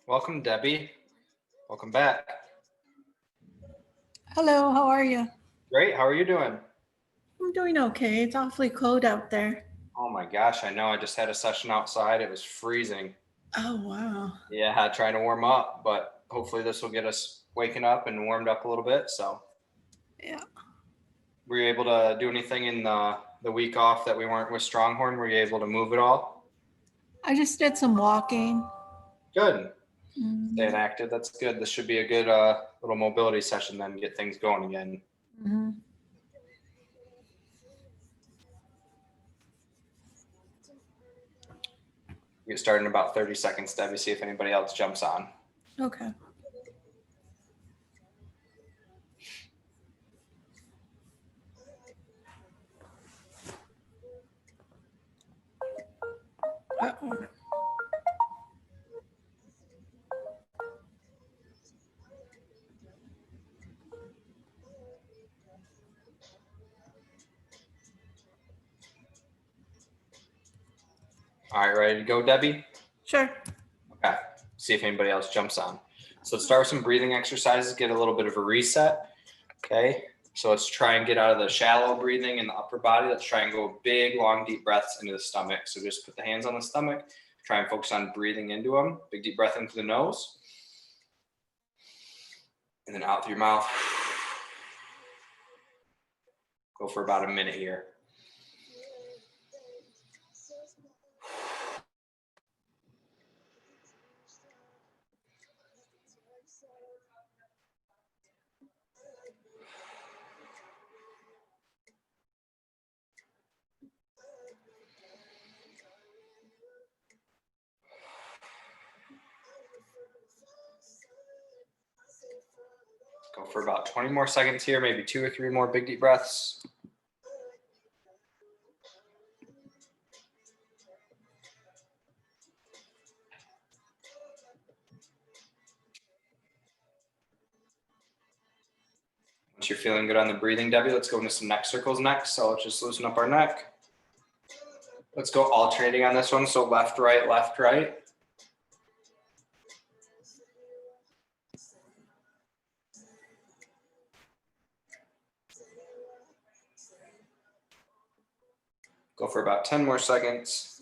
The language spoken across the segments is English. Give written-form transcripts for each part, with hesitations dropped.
Welcome, Debbie. Welcome back. Hello, how are you? Great. How are you doing? I'm doing okay. It's awfully cold out there. Oh my gosh, I know. I just had a session outside. It was freezing. Oh, wow. Yeah, trying to warm up, but hopefully this will get us waking up and warmed up a little bit. So, Yeah. were you able to do anything in the week off that we weren't with Stronghorn? Were you able to move at all? I just did some walking. Good. Mm-hmm. Staying active. That's good. This should be a good little mobility session then, get things going again. Mm-hmm. Get started in about 30 seconds, Debbie. See if anybody else jumps on. Okay. Uh-oh. All right, ready to go, Debbie? Sure. Okay, see if anybody else jumps on. So let's start with some breathing exercises, get a little bit of a reset. Okay, so let's try and get out of the shallow breathing in the upper body. Let's try and go big, long, deep breaths into the stomach. So just put the hands on the stomach, try and focus on breathing into them. Big, deep breath into the nose. And then out through your mouth. Go for about a minute here. Go for about 20 more seconds here, maybe 2 or 3 more big deep breaths. Once you're feeling good on the breathing, Debbie, let's go into some neck circles next. So let's just loosen up our neck. Let's go alternating on this one. So left, right, left, right. Go for about 10 more seconds.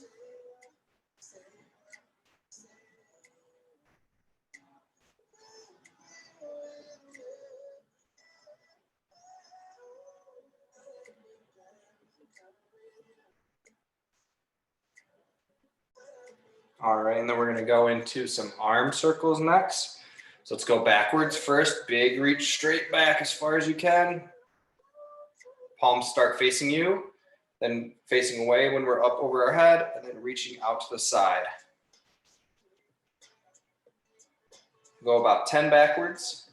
All right, and then we're gonna go into some arm circles next. So let's go backwards first. Big reach straight back as far as you can. Palms start facing you, then facing away when we're up over our head, and then reaching out to the side. Go about 10 backwards.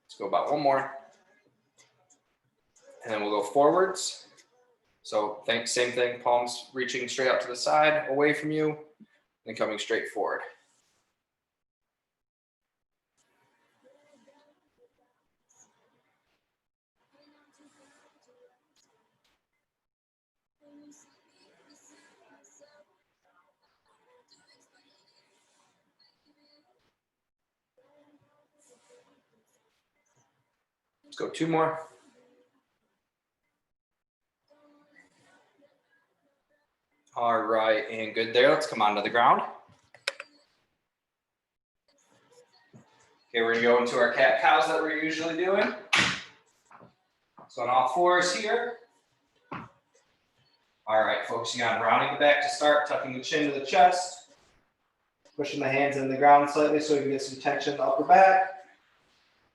Let's go about 1 more. And then we'll go forwards. So same thing, palms reaching straight out to the side, away from you, then coming straight forward. Let's go 2 more. All right, and good there. Let's come onto the ground. Okay, we're gonna go into our cat cows that we're usually doing. So on all fours here. All right, focusing on rounding the back to start, tucking the chin to the chest, pushing the hands in the ground slightly so we can get some tension in the upper back.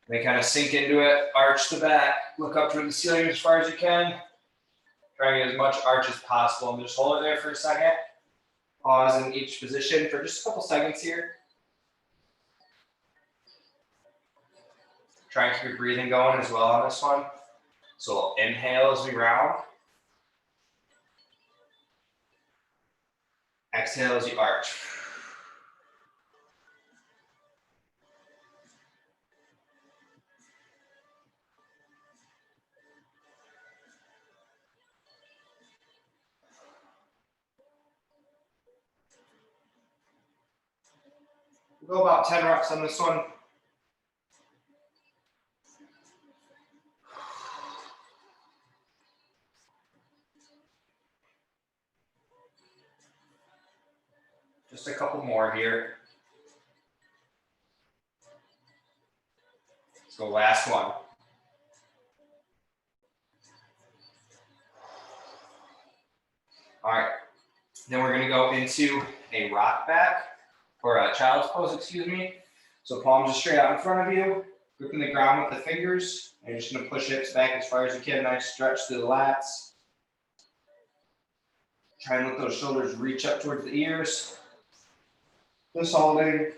Then kind of sink into it, arch the back, look up toward the ceiling as far as you can. Try and get as much arch as possible and just hold it there for a second. Pause in each position for just a couple seconds here. Try and keep your breathing going as well on this one. So we'll inhale as we round. Exhale as you arch. We'll go about 10 reps on this one. Just a couple more here. Let's go last one. All right, then we're gonna go into a rock back, or a child's pose, excuse me. So palms are straight out in front of you, gripping the ground with the fingers. And you're just gonna push hips back as far as you can, nice stretch through the lats. Try and let those shoulders reach up towards the ears. Just holding.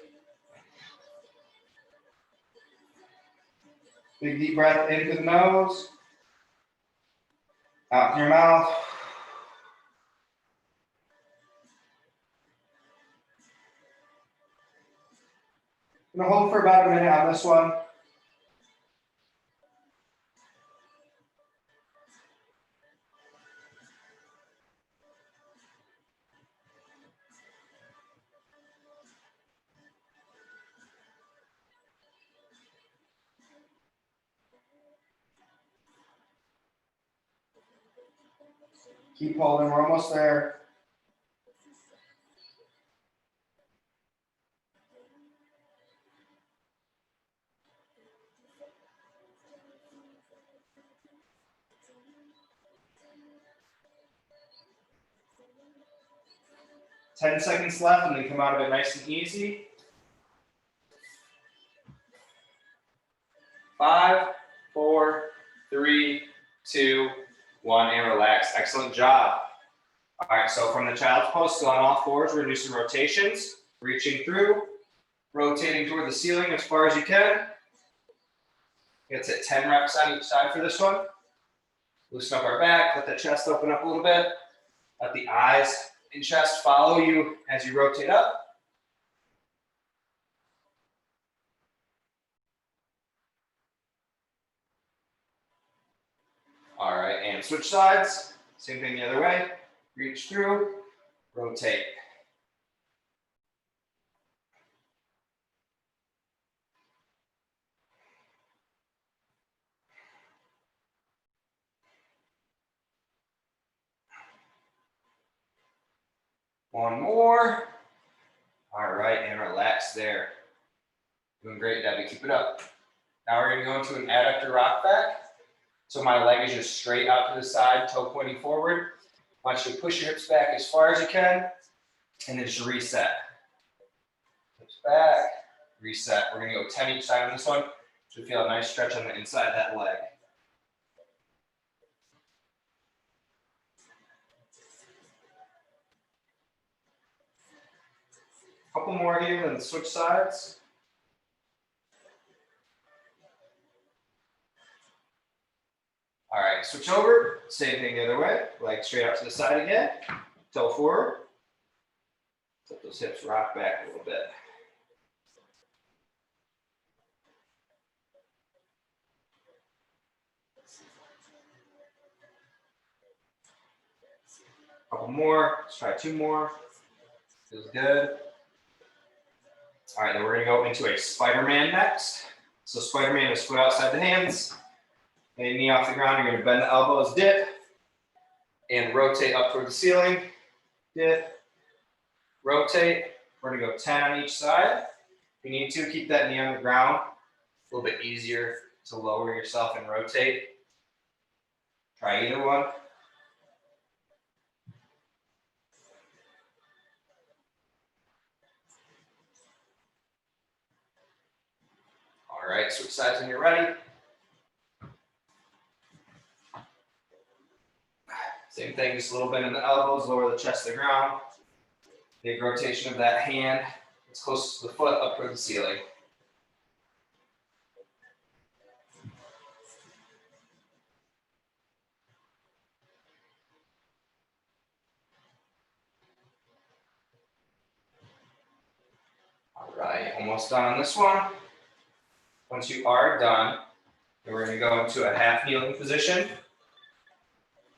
Big deep breath into the nose, out in your mouth. I'm gonna hold for about a minute on this one. Keep holding, we're almost there. Ten seconds left, and then come out of it nice and easy. 5, 4, 3, 2, 1, and relax. Excellent job. All right, so from the child's pose, still on all fours, we're gonna do some rotations. Reaching through, rotating toward the ceiling as far as you can. Let's hit 10 reps on each side for this one. Loosen up our back, let the chest open up a little bit. Let the eyes and chest follow you as you rotate up. All right, and switch sides. Same thing the other way. Reach through, rotate. One more. All right, and relax there. Doing great, Debbie. Keep it up. Now we're gonna go into an adductor rock back. So my leg is just straight out to the side, toe pointing forward. I want you to push your hips back as far as you can, and then just reset. Hips back, reset. We're gonna go 10 each side on this one. So feel a nice stretch on the inside of that leg. Couple more here, then switch sides. All right, switch over. Same thing the other way. Leg straight out to the side again. Toe forward. Let those hips rock back a little bit. Couple more. Let's try 2 more. Feels good. All right, then we're gonna go into a Spider-Man next. So Spider-Man is foot outside the hands. And knee off the ground. You're gonna bend the elbows, dip, and rotate up toward the ceiling. Dip, rotate. We're gonna go 10 on each side. If you need to, keep that knee on the ground. A little bit easier to lower yourself and rotate. Try either one. All right, switch sides when you're ready. Same thing, just a little bend in the elbows, lower the chest to the ground. Big rotation of that hand. It's close to the foot, up toward the ceiling. All right, almost done on this one. Once you are done, then we're gonna go into a half kneeling position.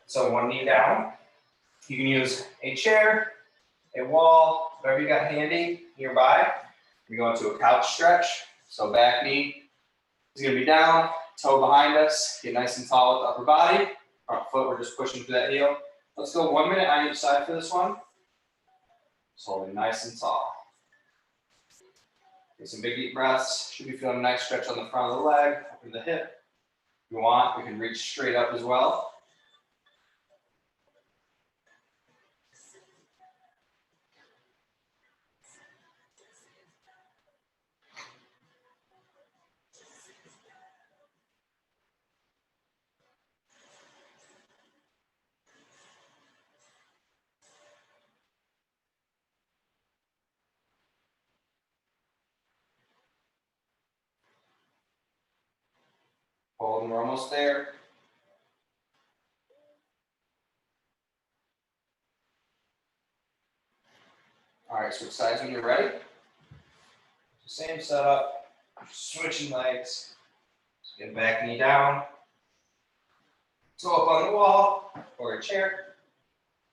So one knee down. You can use a chair, a wall, whatever you got handy nearby. We go into a couch stretch. So back knee is gonna be down, toe behind us, get nice and tall with the upper body. Front foot, we're just pushing through that heel. Let's go 1 minute on each side for this one. Just holding nice and tall. Get some big deep breaths. Should be feeling a nice stretch on the front of the leg, up in the hip. If you want, we can reach straight up as well. Hold, and we're almost there. All right, switch sides when you're ready. Same setup, switching legs. Just get back knee down. Toe up on the wall or a chair.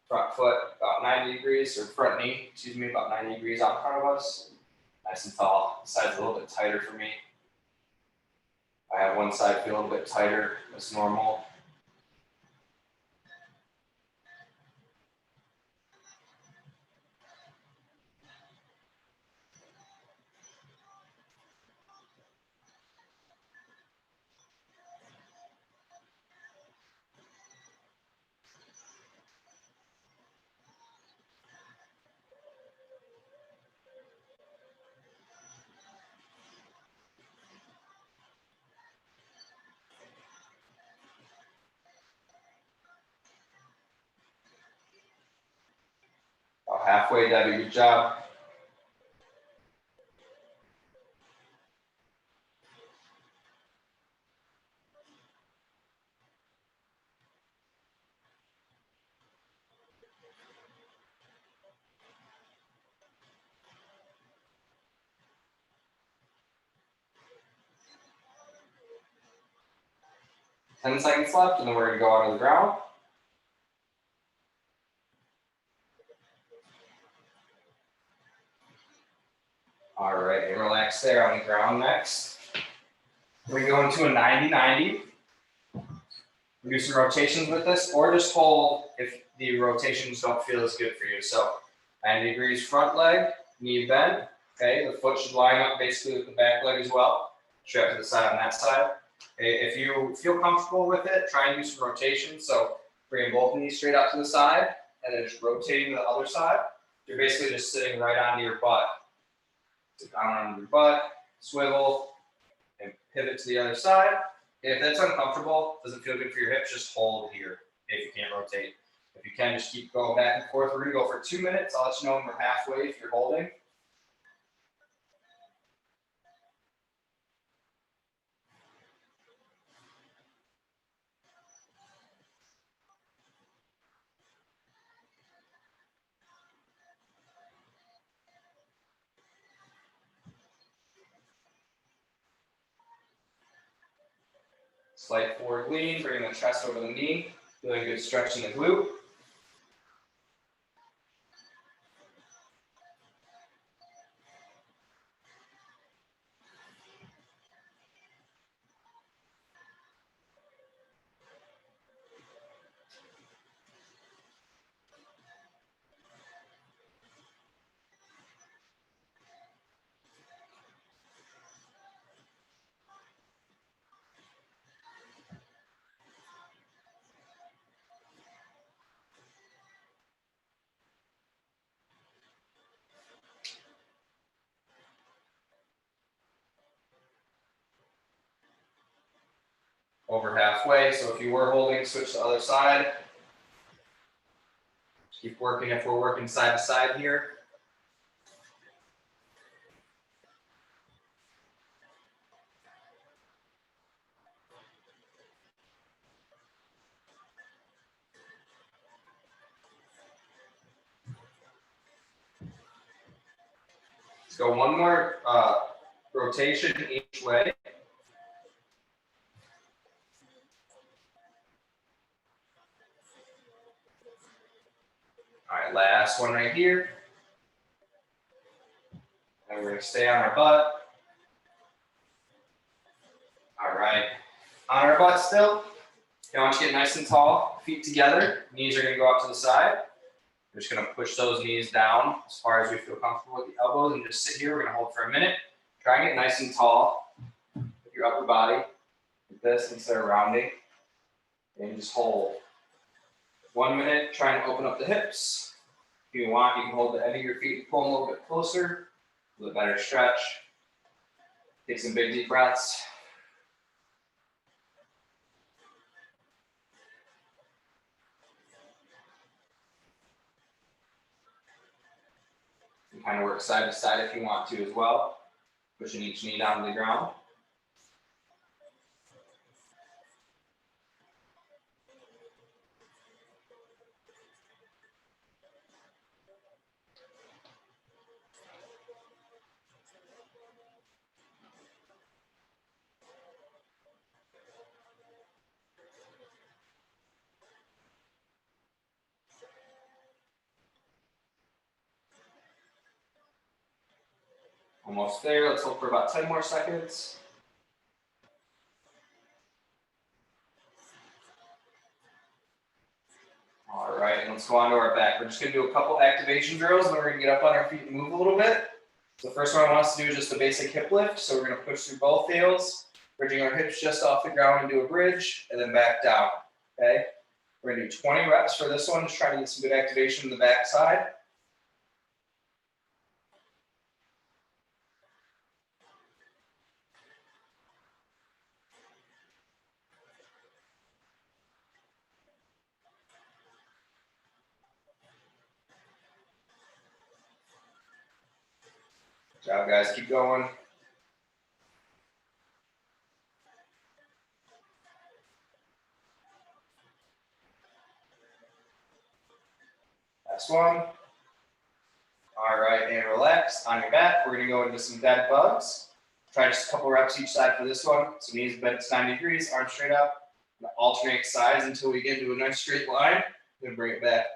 Front foot about 90 degrees, or front knee, excuse me, about 90 degrees out in front of us. Nice and tall. The side's a little bit tighter for me. I have one side feel a little bit tighter. That's normal. About halfway, Debbie, good job. Ten seconds left, and then we're gonna go onto the ground. All right, and relax there on the ground next. We go into a 90-90. We do some rotations with this, or just hold if the rotations don't feel as good for you. So 90 degrees front leg, knee bend. Okay, the foot should line up basically with the back leg as well. Straight up to the side on that side. Okay, if you feel comfortable with it, try and do some rotations. So bring both knees straight out to the side, and then just rotating to the other side. You're basically just sitting right onto your butt. Sit down on your butt, swivel, and pivot to the other side. If that's uncomfortable, doesn't feel good for your hips, just hold here if you can't rotate. If you can, just keep going back and forth. We're gonna go for 2 minutes. I'll let you know when we're halfway if you're holding. Slight forward lean, bringing the chest over the knee. Feeling good stretch in the glute. Over halfway, so if you were holding, switch to the other side. Keep working if we're working side to side here. Let's go one more rotation each way. All right, last one right here. And we're gonna stay on our butt. All right, on our butt still. I want you to get nice and tall, feet together, knees are gonna go out to the side. We're just gonna push those knees down as far as we feel comfortable with the elbows and just sit here. We're gonna hold for a minute. Try and get nice and tall with your upper body, like this instead of rounding. And just hold. 1 minute, try and open up the hips. If you want, you can hold the end of your feet and pull them a little bit closer, a little better stretch. Take some big deep breaths. You can kind of work side to side if you want to as well. Pushing each knee down to the ground. Almost there. Let's hold for about 10 more seconds. All right, and let's go on to our back. We're just gonna do a couple activation drills, and then we're gonna get up on our feet and move a little bit. So the first one I want us to do is just a basic hip lift. So we're gonna push through both heels, bridging our hips just off the ground into a bridge, and then back down, okay? We're gonna do 20 reps for this one, just trying to get some good activation in the back side. Good job, guys, keep going. Last one. All right, and relax on your back. We're gonna go into some dead bugs. Try just a couple reps each side for this one. So knees bent 90 degrees, arms straight up. Alternate sides until we get into a nice straight line. Then bring it back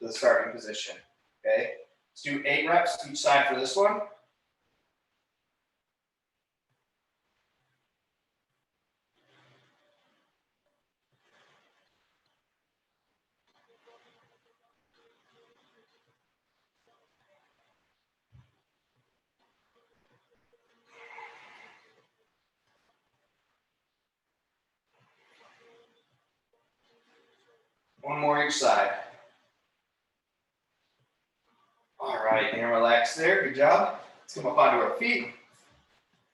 to the starting position. Okay. Let's do 8 reps each side for this one. One more each side. All right, and relax there. Good job. Let's come up onto our feet.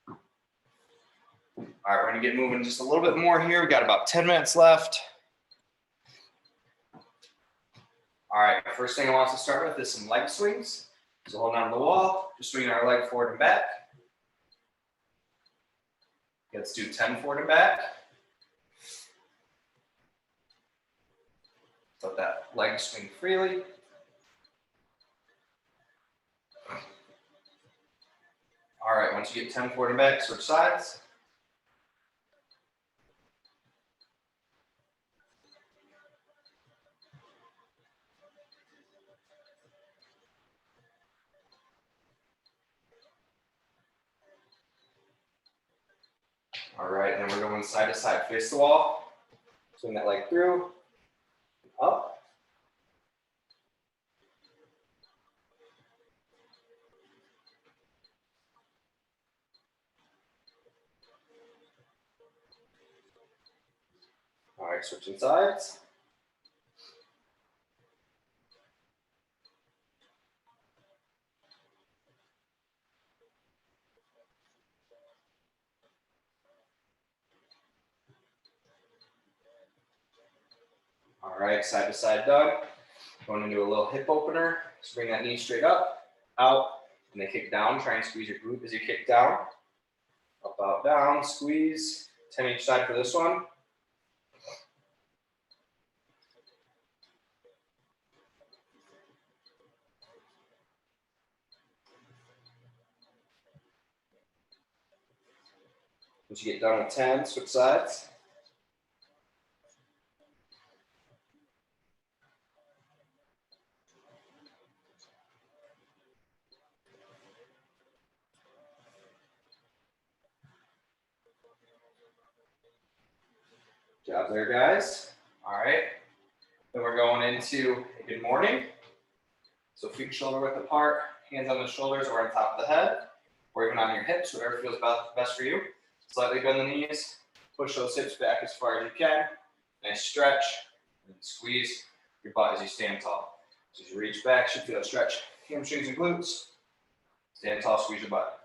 All right, we're gonna get moving just a little bit more here. We got about 10 minutes left. All right, first thing I want us to start with is some leg swings. So holding on to the wall, just swinging our leg forward and back. Let's do 10 forward and back. Let that leg swing freely. All right, once you get 10 forward and back, switch sides. All right, and then we're going side to side, face the wall. Swing that leg through, up. All right, switching sides. All right, side to side done. Going into a little hip opener. Just bring that knee straight up, out, and then kick down. Try and squeeze your glute as you kick down. Up, out, down, squeeze. 10 each side for this one. Once you get done with 10, switch sides. Good job there, guys. All right. Then we're going into a good morning. So feet shoulder width apart, hands on the shoulders or on top of the head, or even on your hips, whatever feels best for you. Slightly bend the knees, push those hips back as far as you can. Nice stretch, and squeeze your butt as you stand tall. So as you reach back, should feel a stretch hamstrings and glutes. Stand tall, squeeze your butt.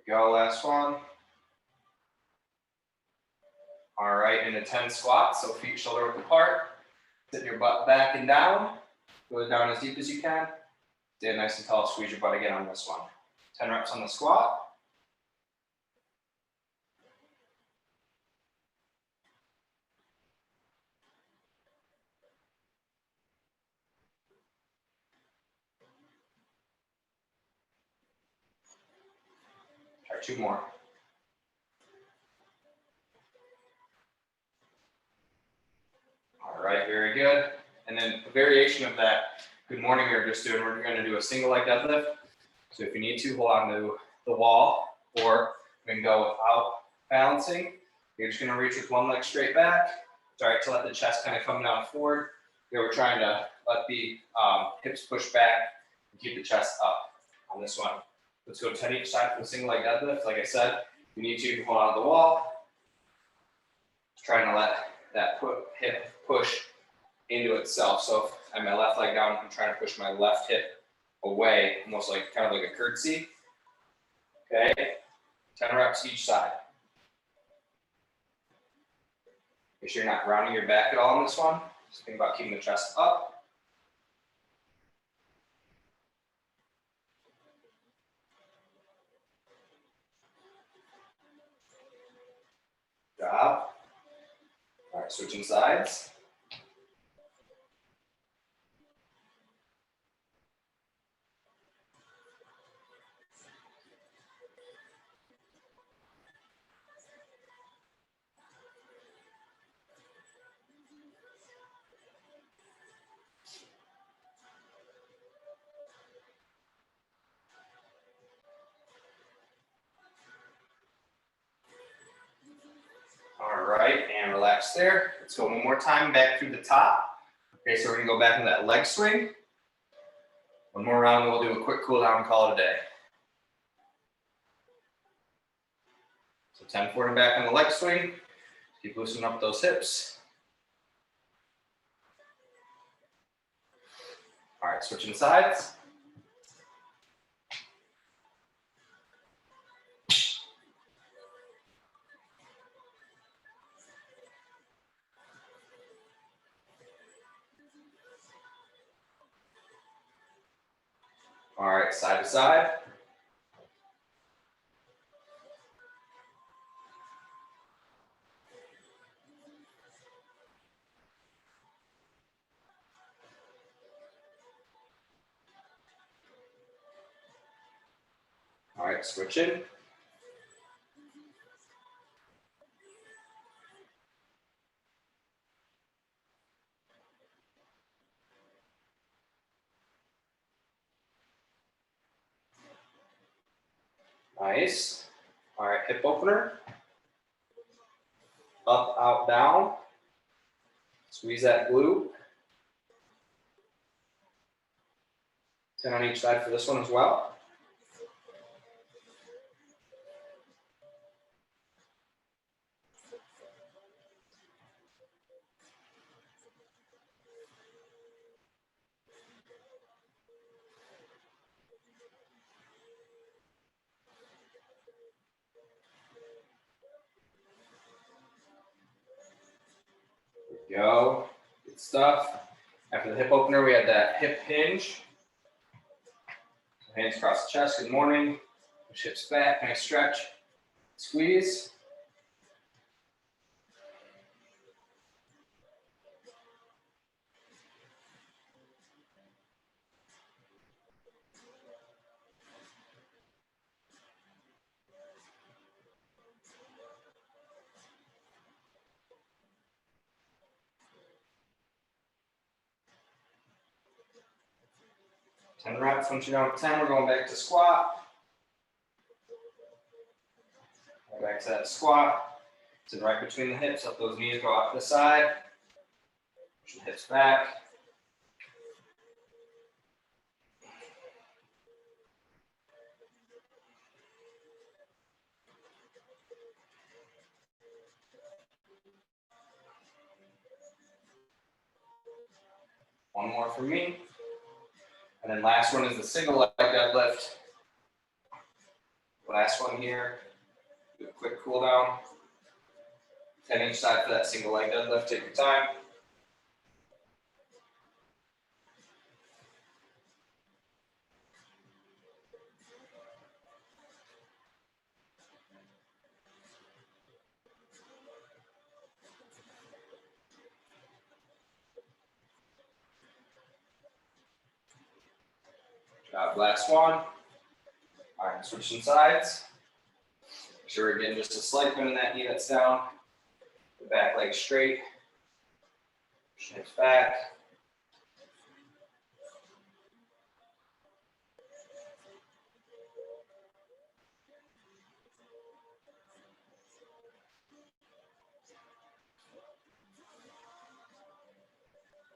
Here we go, last one. All right, into 10 squats, so feet shoulder width apart. Sit your butt back and down. Go down as deep as you can. Stand nice and tall, squeeze your butt again on this one. 10 reps on the squat. Try 2 more. All right, very good. And then a variation of that good morning we were just doing, we're going to do a single leg deadlift. So if you need to, hold on to the wall, or we can go without balancing. You're just going to reach with one leg straight back. It's all right to let the chest kind of come down forward. Here we're trying to let the hips push back and keep the chest up on this one. Let's go 10 each side for the single leg deadlift. Like I said, you need to, you can hold on to the wall. Trying to let that hip push into itself. So if I have my left leg down, I'm trying to push my left hip away, almost like kind of like a curtsy. Okay, 10 reps each side. Make sure you're not rounding your back at all on this one. Just think about keeping the chest up. Good job. All right, switching sides. All right, and relax there. Let's go one more time back through the top. Okay, so we're gonna go back into that leg swing. One more round, and we'll do a quick cool down and call it a day. So 10 forward and back on the leg swing. Keep loosening up those hips. All right, switching sides. All right, side to side. All right, switching. Nice. All right, hip opener. Up, out, down. Squeeze that glute. 10 on each side for this one as well. There we go. Good stuff. After the hip opener, we had that hip hinge. Hands across the chest. Good morning. Push hips back. Nice stretch. Squeeze. 10 reps. Once you're done with 10, we're going back to squat. Go back to that squat. Sit right between the hips. Let those knees go out to the side. Push the hips back. One more for me. And then last one is the single leg deadlift. Last one here. Do a quick cool down. 10 each side for that single leg deadlift. Take your time. Job, last one. All right, switching sides. Make sure we're getting just a slight bend in that knee that's down. The back leg straight. Push hips back.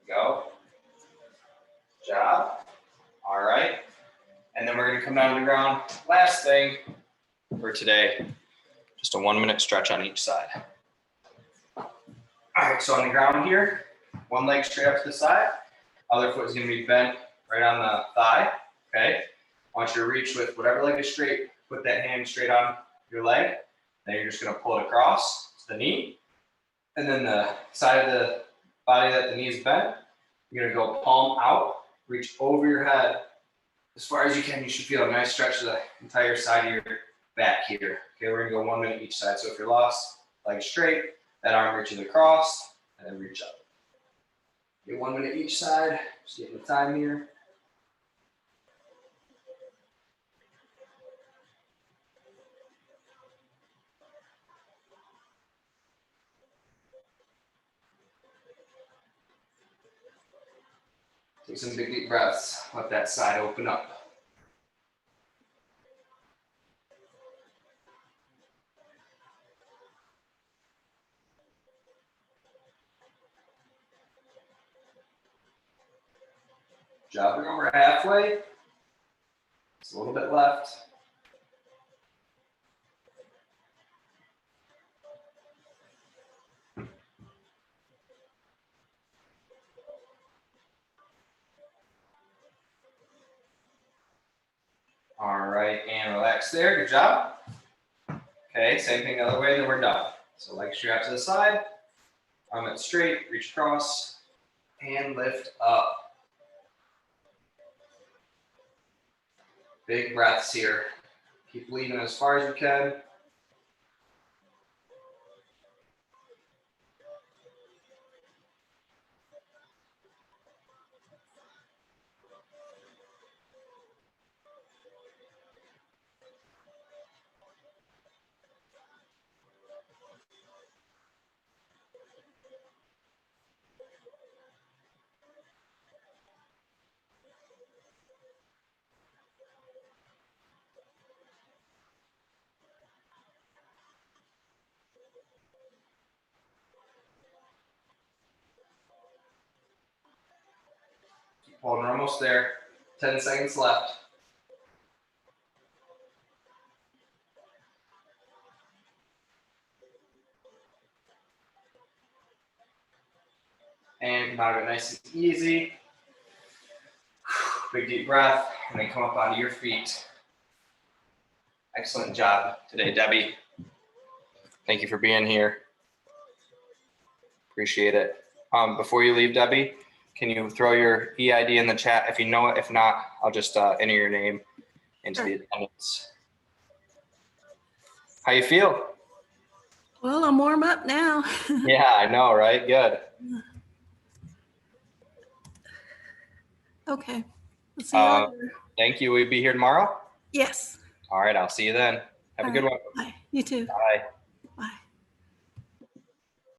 Go. Job. All right. And then we're going to come down to the ground. Last thing for today, just a 1 minute stretch on each side. All right, so on the ground here, one leg straight up to the side. Other foot is going to be bent right on the thigh. Okay. I want you to reach with whatever leg is straight. Put that hand straight on your leg. Then you're just going to pull it across to the knee. And then the side of the body that the knee is bent, you're going to go palm out, reach over your head as far as you can. You should feel a nice stretch of the entire side of your back here. Okay, we're going to go 1 minute each side. So if you're lost, leg straight, that arm reaches across, and then reach up. Okay, 1 minute each side. Just getting the time here. Take some big deep breaths. Let that side open up. Jobbing over halfway. Just a little bit left. All right, and relax there. Good job. Okay, same thing the other way, then we're done. So leg straight out to the side, arm out straight, reach across, and lift up. Big breaths here. Keep leaning as far as you can. Keep holding, we're almost there. 10 seconds left. And come out of it nice and easy. Big deep breath, and then come up onto your feet. Excellent job today, Debbie. Thank you for being here. Appreciate it. Before you leave, Debbie, can you throw your EID in the chat if you know it? If not, I'll just enter your name into the attendance. How you feel? Well, I'm warm up now. Yeah, I know, right? Good. Okay. We'll see you later. Thank you. Will you be here tomorrow? Yes. All right, I'll see you then. Have a good one. Bye. You too. Bye.